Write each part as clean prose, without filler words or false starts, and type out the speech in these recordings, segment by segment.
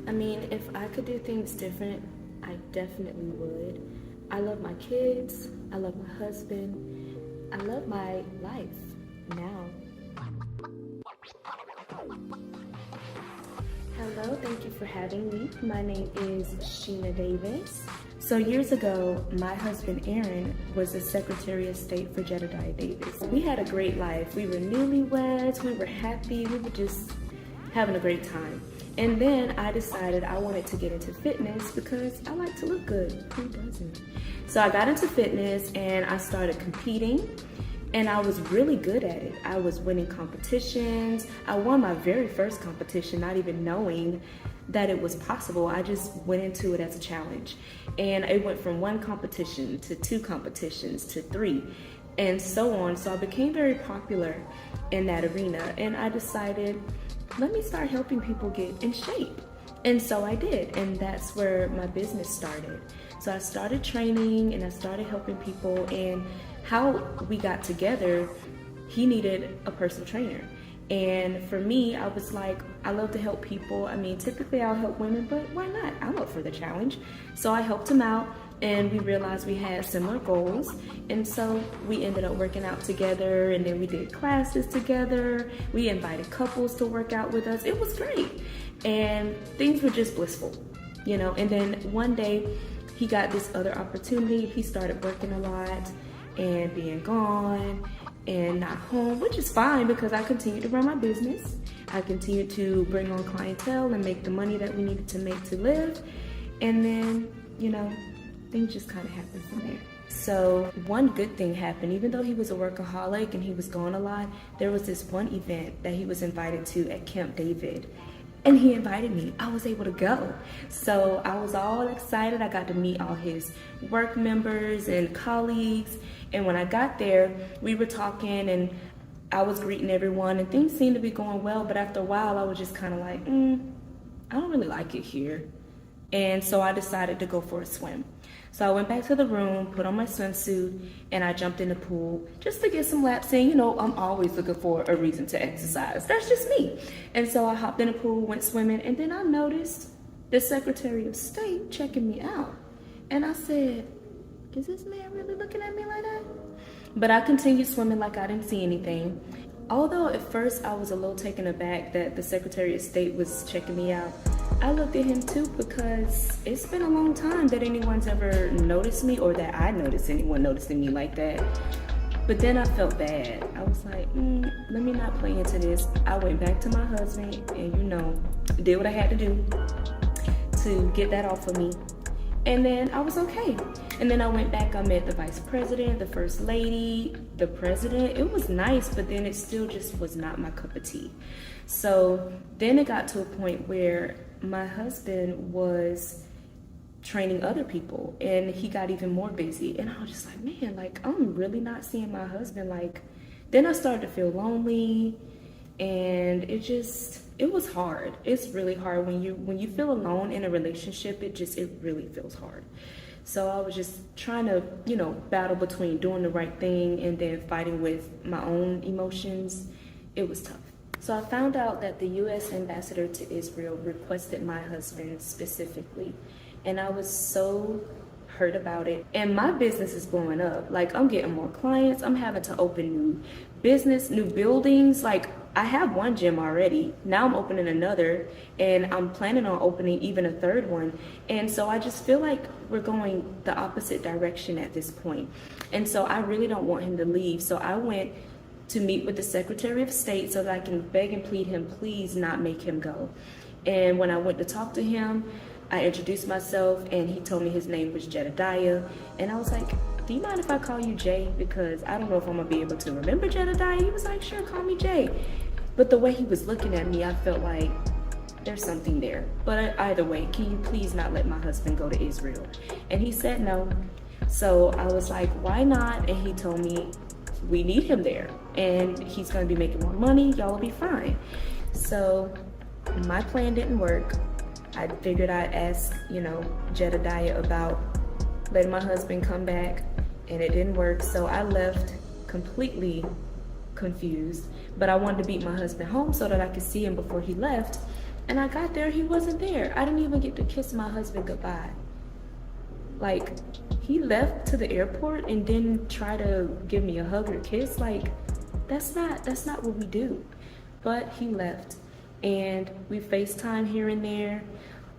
I mean, if I could do things different, I definitely would. I love my kids, I love my husband, I love my life now. Hello, thank you for having me. My name is Sheena Davis. So years ago, my husband Aaron was the Secretary of State for Jedediah Davis. We had a great life. We were newlyweds, we were happy, we were just having a great time. And then I decided I wanted to get into fitness because I like to look good. Who doesn't? So I got into fitness and I started competing. And I was really good at it. I was winning competitions. I won my very first competition, not even knowing that it was possible. I just went into it as a challenge. And it went from one competition to two competitions to three and so on. So I became very popular in that arena. And I decided, let me start helping people get in shape. And so I did. And that's where my business started. So I started training and I started helping people. And how we got together, he needed a personal trainer. And for me, I was like, I love to help people. I mean, typically I'll help women, but why not? I'm up for the challenge. So I helped him out and we realized we had similar goals. And so we ended up working out together and then we did classes together. We invited couples to work out with us. It was great. And things were just blissful, you know? And then one day he got this other opportunity. He started working a lot and being gone and not home, which is fine because I continued to run my business. I continued to bring on clientele and make the money that we needed to make to live. And then, you know, things just kind of happened from there. So one good thing happened. Even though he was a workaholic and he was gone a lot, there was this one event that he was invited to at Camp David. And he invited me. I was able to go. So I was all excited. I got to meet all his work members and colleagues. And when I got there, we were talking and I was greeting everyone and things seemed to be going well. But after a while, I was just kind of like, I don't really like it here. And so I decided to go for a swim. So I went back to the room, put on my swimsuit, and I jumped in the pool just to get some laps in. You know, I'm always looking for a reason to exercise. That's just me. And so I hopped in the pool, went swimming, and then I noticed the Secretary of State checking me out. And I said, is this man really looking at me like that? But I continued swimming like I didn't see anything. Although at first I was a little taken aback that the Secretary of State was checking me out, I looked at him too because it's been a long time that anyone's ever noticed me or that I noticed anyone noticing me like that. But then I felt bad. I was like, let me not play into this. I went back to my husband and, you know, did what I had to do to get that off of me. And then I was okay. And then I went back, I met the vice president, the first lady, the president. It was nice, but then it still just was not my cup of tea. So then it got to a point where my husband was training other people and he got even more busy. And I was just like, man, like I'm really not seeing my husband. Like, then I started to feel lonely and it was hard. It's really hard when you feel alone in a relationship, it really feels hard. So I was just trying to, you know, battle between doing the right thing and then fighting with my own emotions. It was tough. So I found out that the U.S. ambassador to Israel requested my husband specifically. And I was so hurt about it. And my business is blowing up. Like, I'm getting more clients. I'm having to open new buildings. Like, I have one gym already. Now I'm opening another. And I'm planning on opening even a third one. And so I just feel like we're going the opposite direction at this point. And so I really don't want him to leave. So I went to meet with the Secretary of State so that I can beg and plead him, please not make him go. And when I went to talk to him, I introduced myself and he told me his name was Jedediah. And I was like, do you mind if I call you Jay? Because I don't know if I'm gonna be able to remember Jedediah. He was like, sure, call me Jay. But the way he was looking at me, I felt like there's something there. But either way, can you please not let my husband go to Israel? And he said no. So I was like, why not? And he told me, we need him there and he's going to be making more money. Y'all will be fine. So my plan didn't work. I figured I'd ask, you know, Jedediah about letting my husband come back and it didn't work. So I left completely confused, but I wanted to beat my husband home so that I could see him before he left. And I got there, he wasn't there. I didn't even get to kiss my husband goodbye. Like, he left to the airport and didn't try to give me a hug or kiss. Like, that's not what we do. But he left, and we FaceTime here and there,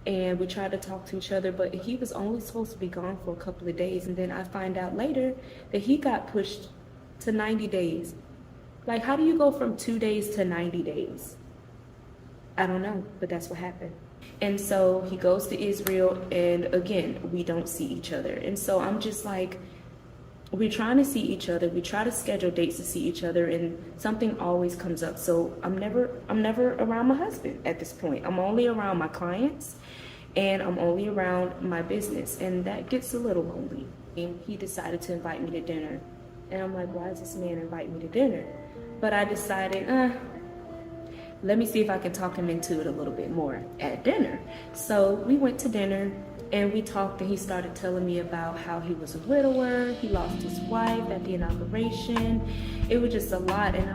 and we tried to talk to each other, but he was only supposed to be gone for a couple of days, and then I find out later that he got pushed to 90 days. Like, how do you go from 2 days to 90 days? I don't know, but that's what happened. And so he goes to Israel, and again, we don't see each other. And so I'm just like, we're trying to see each other. We try to schedule dates to see each other, and something always comes up. So I'm never around my husband at this point. I'm only around my clients, and I'm only around my business, and that gets a little lonely. And he decided to invite me to dinner, and I'm like, why does this man invite me to dinner? But I decided, let me see if I can talk him into it a little bit more at dinner. So we went to dinner, and we talked, and he started telling me about how he was a widower, he lost his wife at the inauguration. It was just a lot, and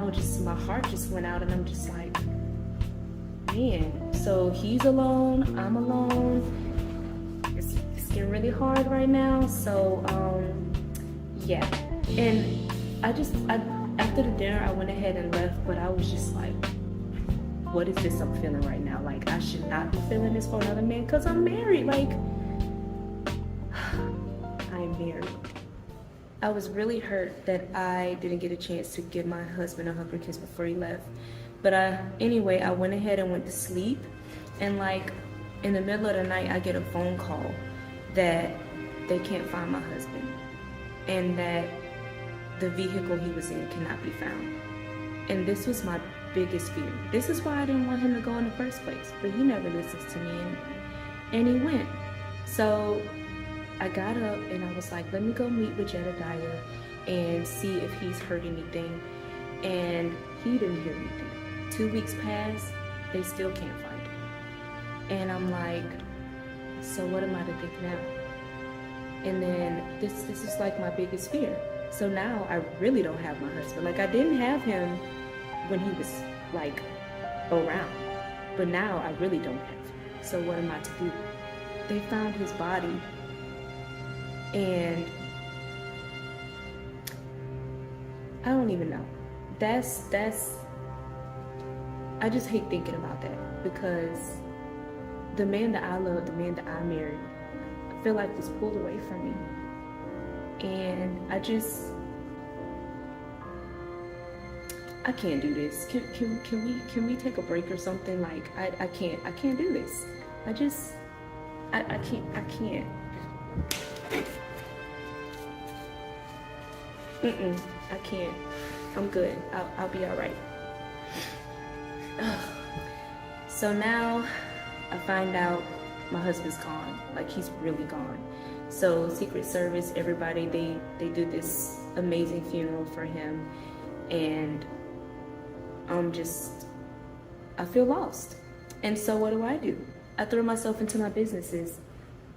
my heart just went out, and I'm just like, man, so he's alone, I'm alone. It's getting really hard right now. So yeah, and after the dinner I went ahead and left, but I was just like, what is this I'm feeling right now? Like, I should not be feeling this for another man, because I'm married. Like, I'm married. I was really hurt that I didn't get a chance to give my husband a hug or kiss before he left. But anyway, I went ahead and went to sleep, and like in the middle of the night, I get a phone call that they can't find my husband, and that the vehicle he was in cannot be found. And this was my biggest fear. This is why I didn't want him to go in the first place, but he never listens to me, and he went. So I got up and I was like, let me go meet with Jedediah and see if he's heard anything. And he didn't hear anything. 2 weeks passed, they still can't find him. And I'm like, so what am I to think now? And then this is like my biggest fear. So now I really don't have my husband. Like, I didn't have him when he was like around, but now I really don't have him. So what am I to do? They found his body, and I don't even know. I just hate thinking about that, because the man that I love, the man that I married, I feel like was pulled away from me. And I can't do this. Can we take a break or something? Like, I can't do this. I can't. I can't. I'm good. I'll be all right. So now I find out my husband's gone. Like, he's really gone. So Secret Service, everybody, they do this amazing funeral for him, and I feel lost. And so what do? I throw myself into my businesses.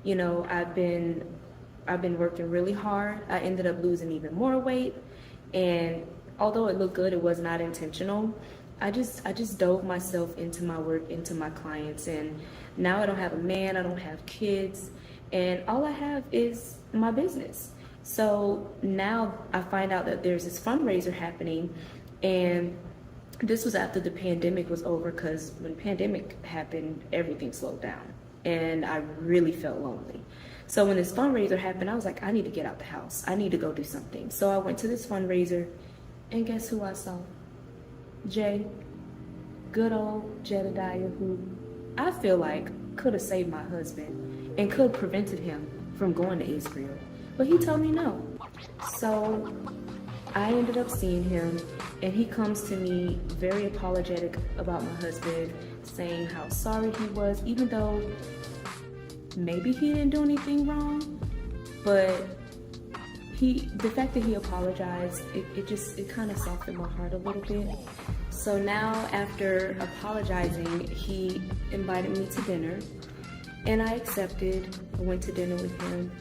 You know, I've been working really hard. I ended up losing even more weight, and although it looked good, it was not intentional. I just dove myself into my work, into my clients, and now I don't have a man, I don't have kids, and all I have is my business. So now I find out that there's this fundraiser happening, and this was after the pandemic was over, because when the pandemic happened, everything slowed down, and I really felt lonely. So when this fundraiser happened, I was like, I need to get out the house. I need to go do something. So I went to this fundraiser, and guess who I saw? Jay, good old Jedediah, who I feel like could have saved my husband and could have prevented him from going to Israel. But he told me no. So I ended up seeing him, and he comes to me very apologetic about my husband, saying how sorry he was, even though maybe he didn't do anything wrong, but the fact that he apologized, it kind of softened my heart a little bit. So now, after apologizing, he invited me to dinner, and I accepted. I went to dinner with him,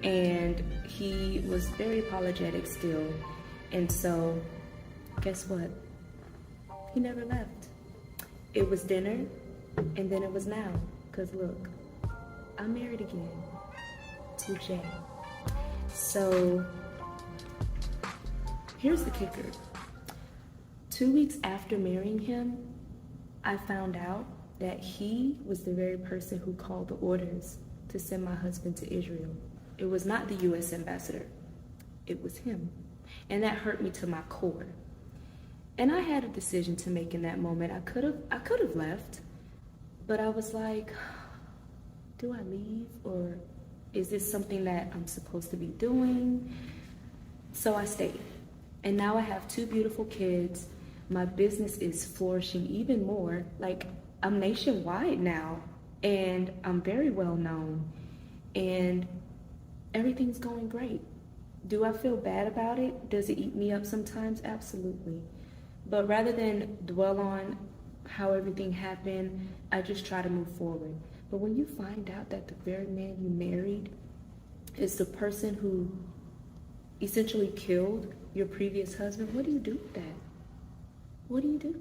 and he was very apologetic still. And so, guess what? He never left. It was dinner, And then it was now, because look, I'm married again to Jay. So here's the kicker. 2 weeks after marrying him, I found out that he was the very person who called the orders to send my husband to Israel. It was not the U.S. ambassador. It was him. And that hurt me to my core. And I had a decision to make in that moment. I could have left, but I was like, do I leave, or is this something that I'm supposed to be doing? So I stayed. And now I have 2 beautiful kids. My business is flourishing even more. Like, I'm nationwide now, and I'm very well known, and everything's going great. Do I feel bad about it? Does it eat me up sometimes? Absolutely. But rather than dwell on how everything happened, I just try to move forward. But when you find out that the very man you married is the person who essentially killed your previous husband, what do you do with that? What do you do?